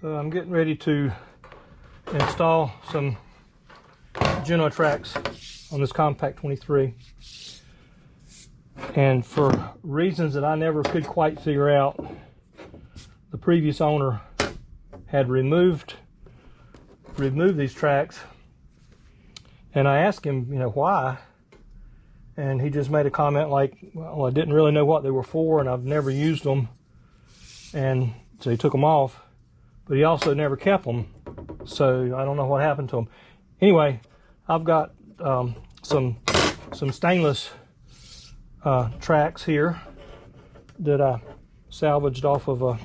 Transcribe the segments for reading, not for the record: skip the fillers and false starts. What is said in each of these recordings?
So I'm getting ready to install some Genoa tracks on this Com-Pac 23. And for reasons that I never could quite figure out, the previous owner had removed these tracks, and I asked him, why, and he just made a comment like, well, I didn't really know what they were for, and I've never used them, and so he took them off, but he also never kept them, so I don't know what happened to them. Anyway, I've got some stainless tracks here that I salvaged off of a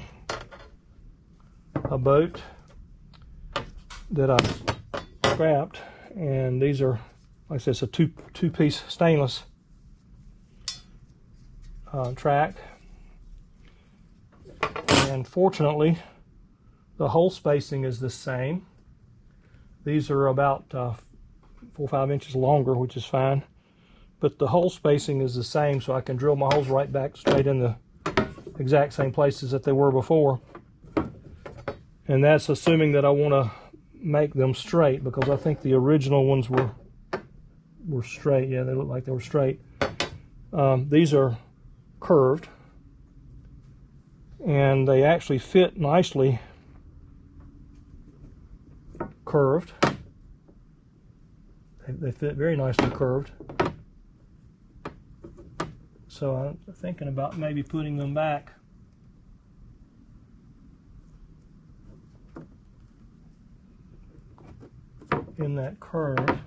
boat that I scrapped, and these are, like I said, it's a two-piece stainless track, and fortunately the hole spacing is the same. These are about 4 or 5 inches longer, which is fine, but the hole spacing is the same, so I can drill my holes right back straight in the exact same places that they were before. And that's assuming that I want to make them straight, because I think the original ones were straight. Yeah, they look like they were straight. These are curved, and they actually fit nicely curved. They fit very nicely curved. So I'm thinking about maybe putting them back in that curve.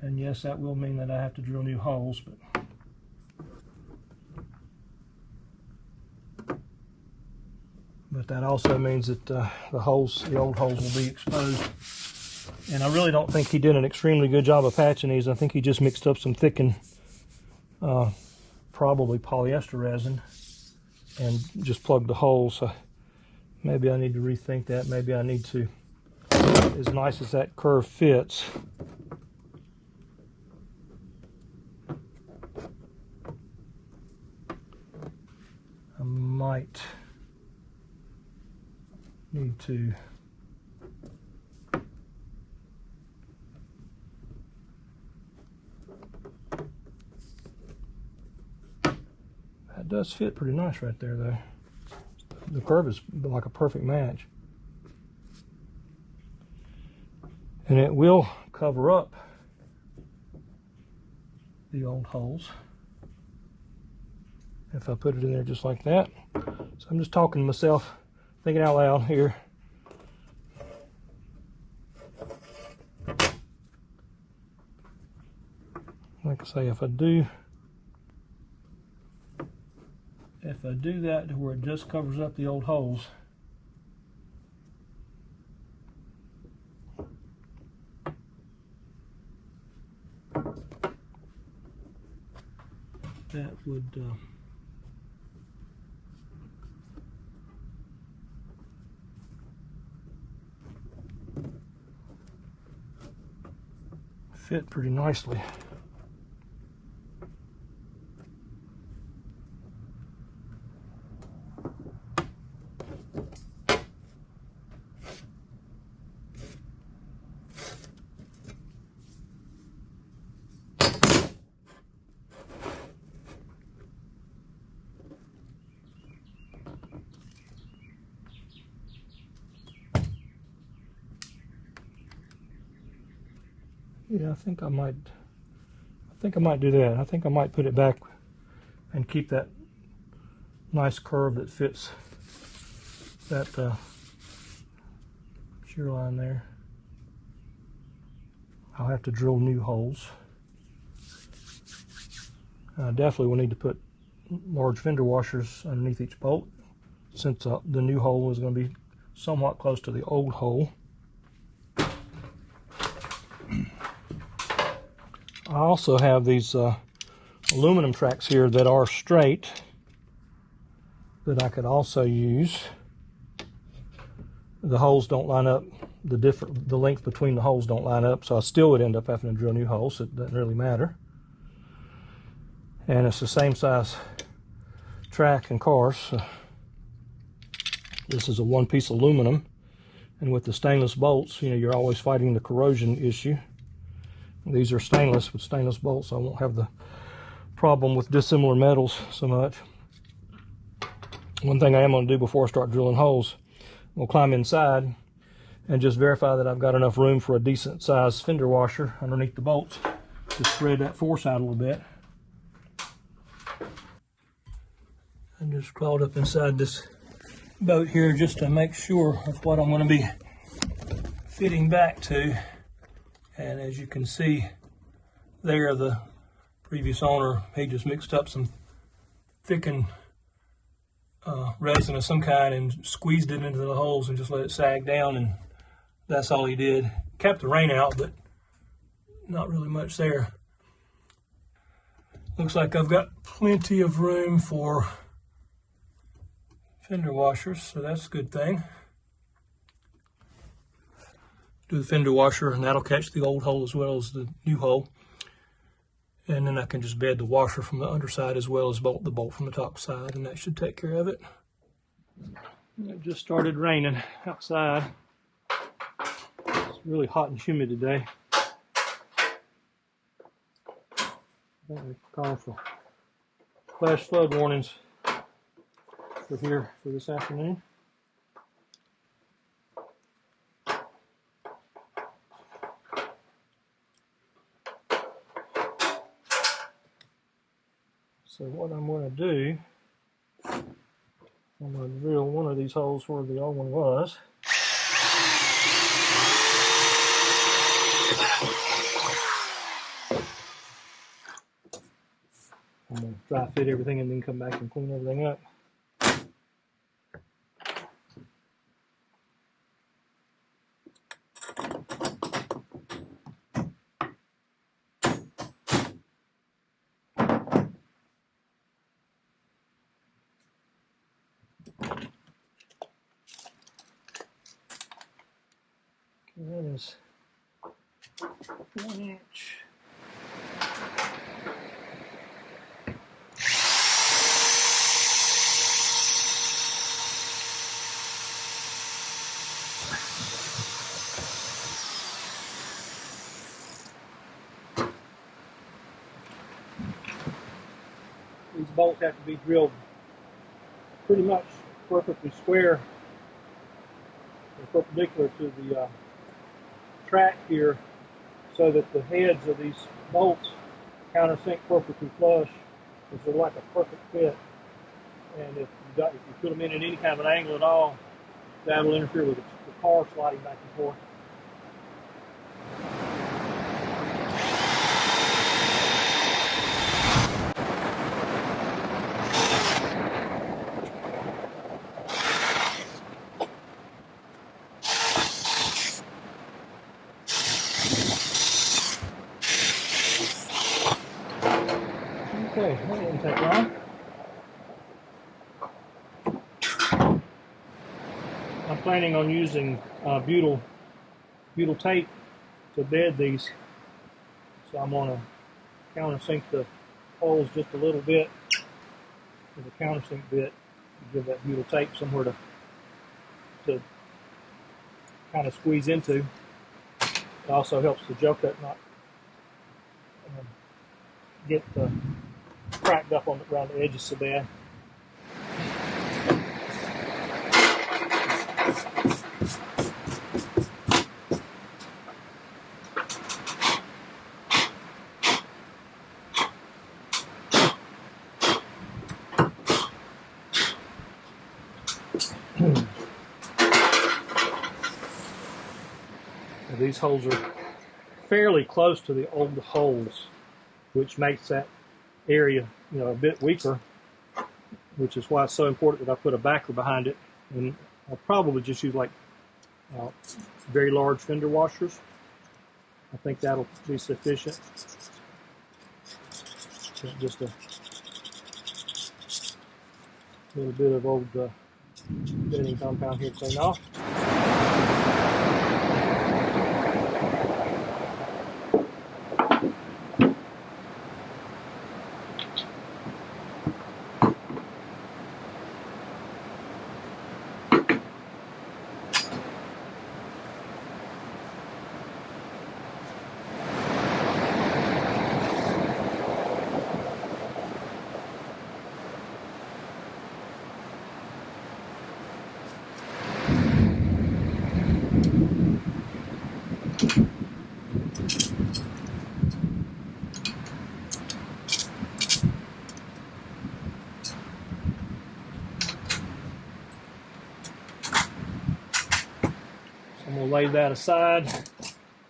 And yes, that will mean that I have to drill new holes, but that also means that the old holes will be exposed. And I really don't think he did an extremely good job of patching these. I think he just mixed up some thickened, probably polyester resin, and just plugged the holes. So maybe I need to rethink that. Maybe I need to, as nice as that curve fits, I might need to that does fit pretty nice right there, though. The curve is like a perfect match, and it will cover up the old holes if I put it in there just like that. So I'm just talking to myself, thinking out loud here. Like I say, if I do that to where it just covers up the old holes, that would fit pretty nicely. Yeah, I think I might do that. I think I might put it back and keep that nice curve that fits that shear line there. I'll have to drill new holes. I definitely will need to put large fender washers underneath each bolt, since the new hole is going to be somewhat close to the old hole. I also have these aluminum tracks here that are straight that I could also use. The holes don't line up, the length between the holes don't line up, so I still would end up having to drill new holes, so it doesn't really matter. And it's the same size track and course, so This is a one-piece aluminum, and with the stainless bolts, you're always fighting the corrosion issue. These are stainless with stainless bolts, so I won't have the problem with dissimilar metals so much. One thing I am going to do before I start drilling holes, I'll climb inside and just verify that I've got enough room for a decent sized fender washer underneath the bolts to spread that force out a little bit. I just crawled up inside this boat here just to make sure of what I'm going to be fitting back to. And as you can see there, the previous owner, he just mixed up some thickened resin of some kind and squeezed it into the holes and just let it sag down, and that's all he did. Kept the rain out, but not really much there. Looks like I've got plenty of room for fender washers, so that's a good thing. Do the fender washer, and that'll catch the old hole as well as the new hole. And then I can just bed the washer from the underside as well as bolt the bolt from the top side, and that should take care of it. It just started raining outside. It's really hot and humid today. That calls for flash flood warnings for here for this afternoon. So what I'm going to do, I'm going to drill one of these holes where the old one was. I'm going to dry fit everything and then come back and clean everything up. That is 1 inch. These bolts have to be drilled pretty much perfectly square and perpendicular to the track here, so that the heads of these bolts countersink perfectly flush. It's sort of like a perfect fit. And if you put them in at any kind of an angle at all, that will interfere with the car sliding back and forth. Okay, that didn't take long. I'm planning on using butyl tape to bed these, so I'm going to countersink the holes just a little bit with the countersink bit to give that butyl tape somewhere to kind of squeeze into. It also helps the gel cut not get cracked up around the edges so bad. These holes are fairly close to the old holes, which makes that area, a bit weaker, which is why it's so important that I put a backer behind it. And I'll probably just use like very large fender washers. I think that'll be sufficient. Just a little bit of old bedding compound here to clean off. lay that aside.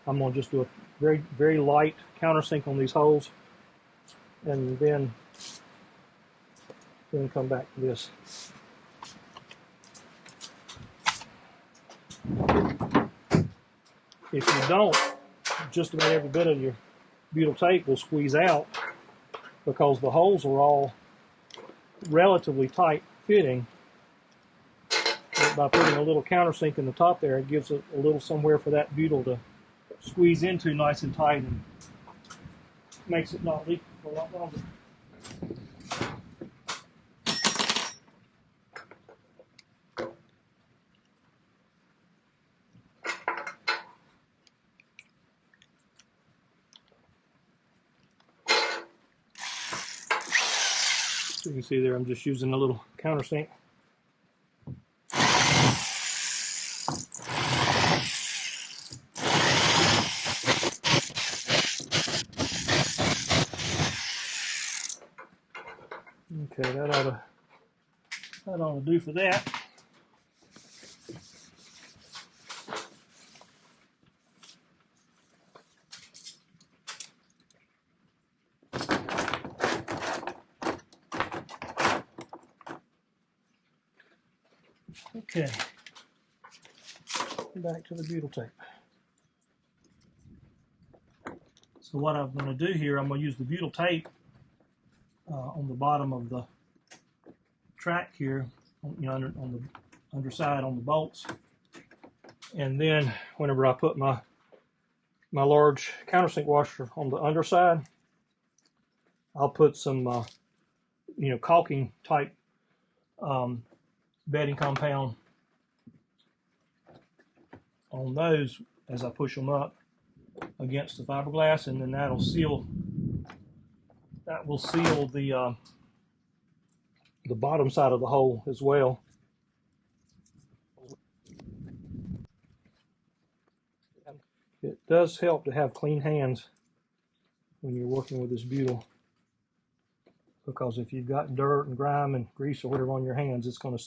I'm going to just do a very, very light countersink on these holes, and then come back to this. If you don't, just about every bit of your butyl tape will squeeze out because the holes are all relatively tight fitting. But by putting a little countersink in the top there, it gives a little somewhere for that butyl to squeeze into nice and tight, and makes it not leak for a lot longer. So you can see there, I'm just using a little countersink. Okay, that ought to do for that. Okay, back to the butyl tape. So what I'm going to do here, I'm going to use the butyl tape on the bottom of the track here, on the underside on the bolts, and then whenever I put my large countersink washer on the underside, I'll put some caulking type bedding compound on those as I push them up against the fiberglass, and then that will seal the bottom side of the hole as well. It does help to have clean hands when you're working with this butyl, because if you've got dirt and grime and grease or whatever on your hands, it's going to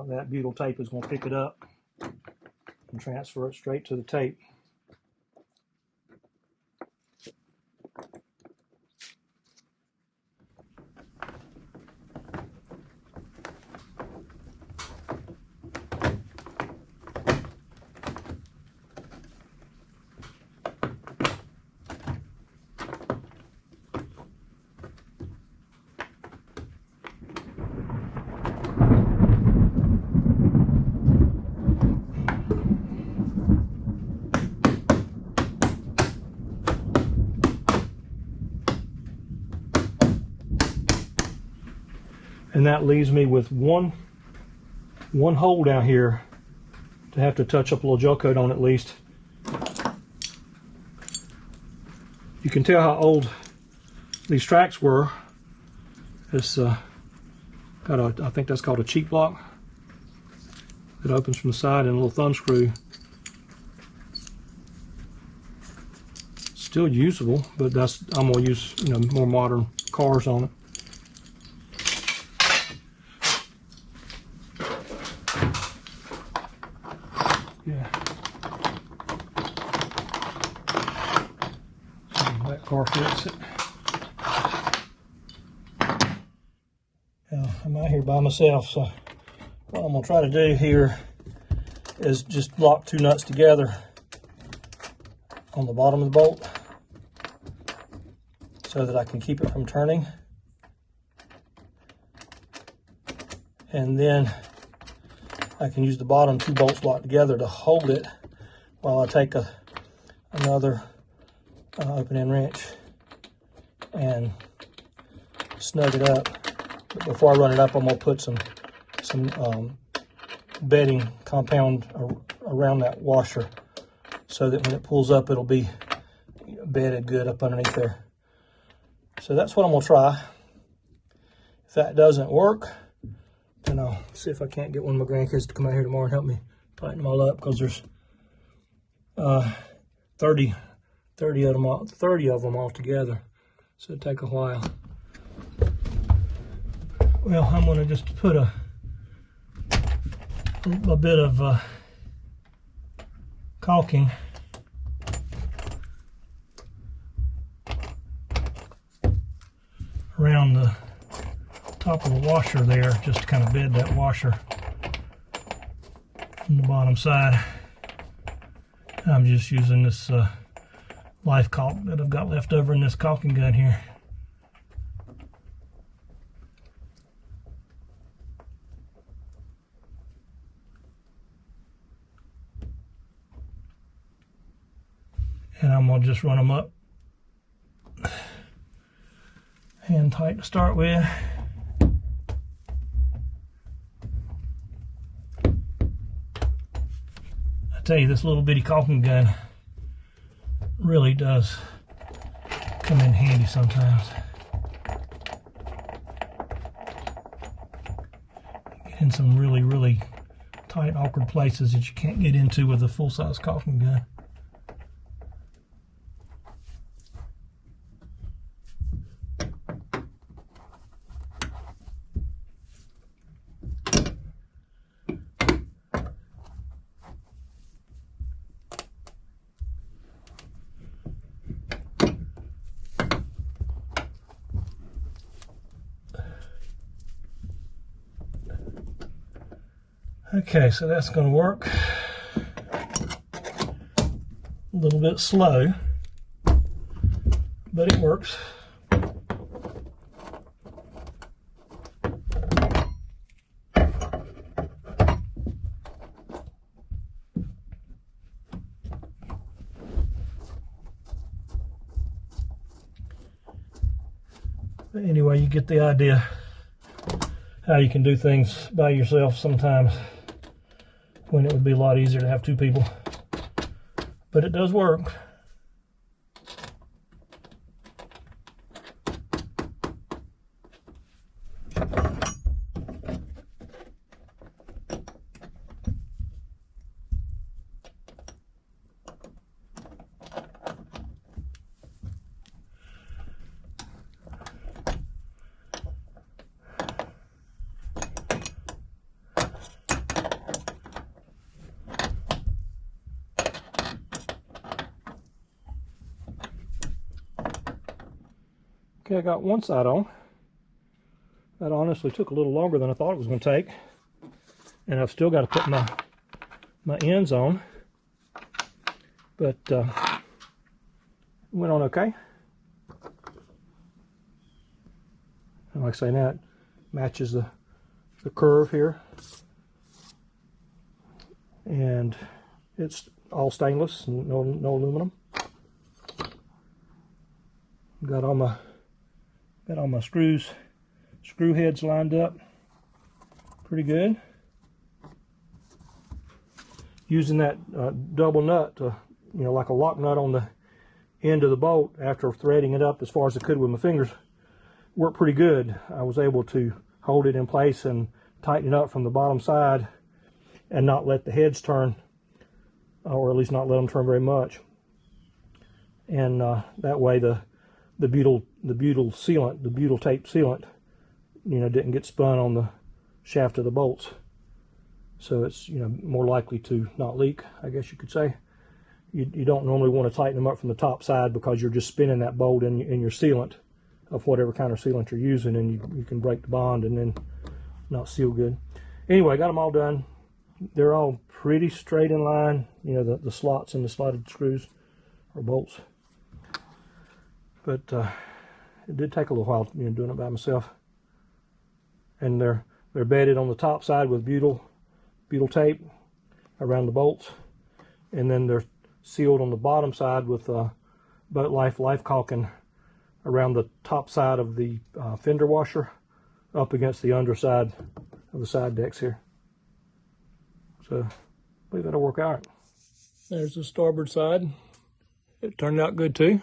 that butyl tape is going to pick it up and transfer it straight to the tape. And that leaves me with one hole down here to have to touch up a little gel coat on at least. You can tell how old these tracks were. It's got I think that's called a cheek block that opens from the side, and a little thumb screw. Still usable, but I'm gonna use more modern cars on it. Yeah. So that car fits it. Now, I'm out here by myself, so what I'm going to try to do here is just lock two nuts together on the bottom of the bolt so that I can keep it from turning. And then I can use the bottom two bolts locked together to hold it while I take another open-end wrench and snug it up. But before I run it up, I'm going to put some bedding compound around that washer so that when it pulls up, it'll be bedded good up underneath there. So that's what I'm going to try. If that doesn't work, then I'll see if I can't get one of my grandkids to come out here tomorrow and help me tighten them all up, because there's 30 of them all together, so it'll take a while. Well, I'm going to just put a bit of caulking around the top of the washer there, just to kind of bed that washer from the bottom side. I'm just using this life caulk that I've got left over in this caulking gun here. And I'm going to just run them up hand tight to start with. I tell you, this little bitty caulking gun really does come in handy sometimes. Get in some really tight, awkward places that you can't get into with a full-size caulking gun. Okay, so that's going to work. A little bit slow, but it works. But anyway, you get the idea how you can do things by yourself sometimes, when it would be a lot easier to have two people. But it does work. Okay, I got one side on. That honestly took a little longer than I thought it was going to take. And I've still got to put my ends on. But it went on okay. And like I say, that matches the curve here. And it's all stainless, no aluminum. Got all my screw heads lined up pretty good. Using that double nut to, like a lock nut on the end of the bolt, after threading it up as far as I could with my fingers, worked pretty good. I was able to hold it in place and tighten it up from the bottom side and not let the heads turn, or at least not let them turn very much. And that way the butyl sealant, the butyl tape sealant, didn't get spun on the shaft of the bolts. So it's, more likely to not leak, I guess you could say. You don't normally want to tighten them up from the top side, because you're just spinning that bolt in your sealant of whatever kind of sealant you're using, and you can break the bond and then not seal good. Anyway, I got them all done. They're all pretty straight in line, the slots and the slotted screws or bolts. But it did take a little while, doing it by myself. And they're bedded on the top side with butyl tape around the bolts, and then they're sealed on the bottom side with Boat Life caulking around the top side of the fender washer, up against the underside of the side decks here. So I believe that'll work out. There's the starboard side. It turned out good too.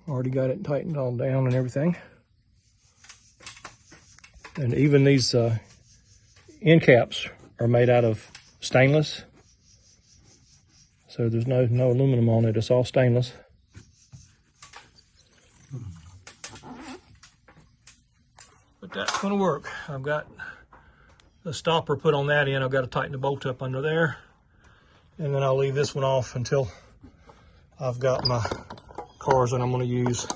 Already got it tightened all down and everything. And even these end caps are made out of stainless. So there's no aluminum on it, it's all stainless. But that's gonna work. I've got the stopper put on that end. I've got to tighten the bolt up under there. And then I'll leave this one off until I've got my cars that I'm going to use.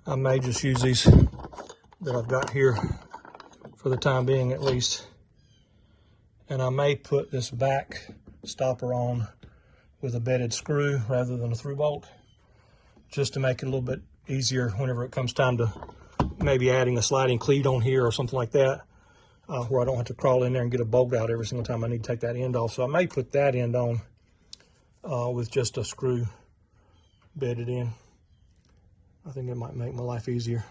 I may just use these that I've got here for the time being at least. And I may put this back stopper on with a bedded screw rather than a through bolt, just to make it a little bit easier whenever it comes time to maybe adding a sliding cleat on here or something like that, where I don't have to crawl in there and get a bolt out every single time I need to take that end off. So I may put that end on with just a screw bedded in. I think it might make my life easier.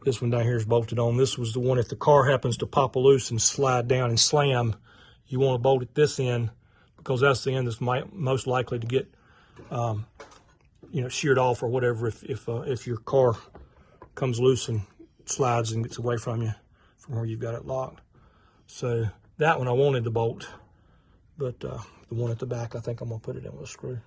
This one down here is bolted on. This was the one, if the car happens to pop loose and slide down and slam, you want to bolt at this end, because that's the end that's most likely to get sheared off or whatever if your car comes loose and slides and gets away from you from where you've got it locked. So that one I wanted to bolt, but the one at the back, I think I'm gonna put it in with a screw.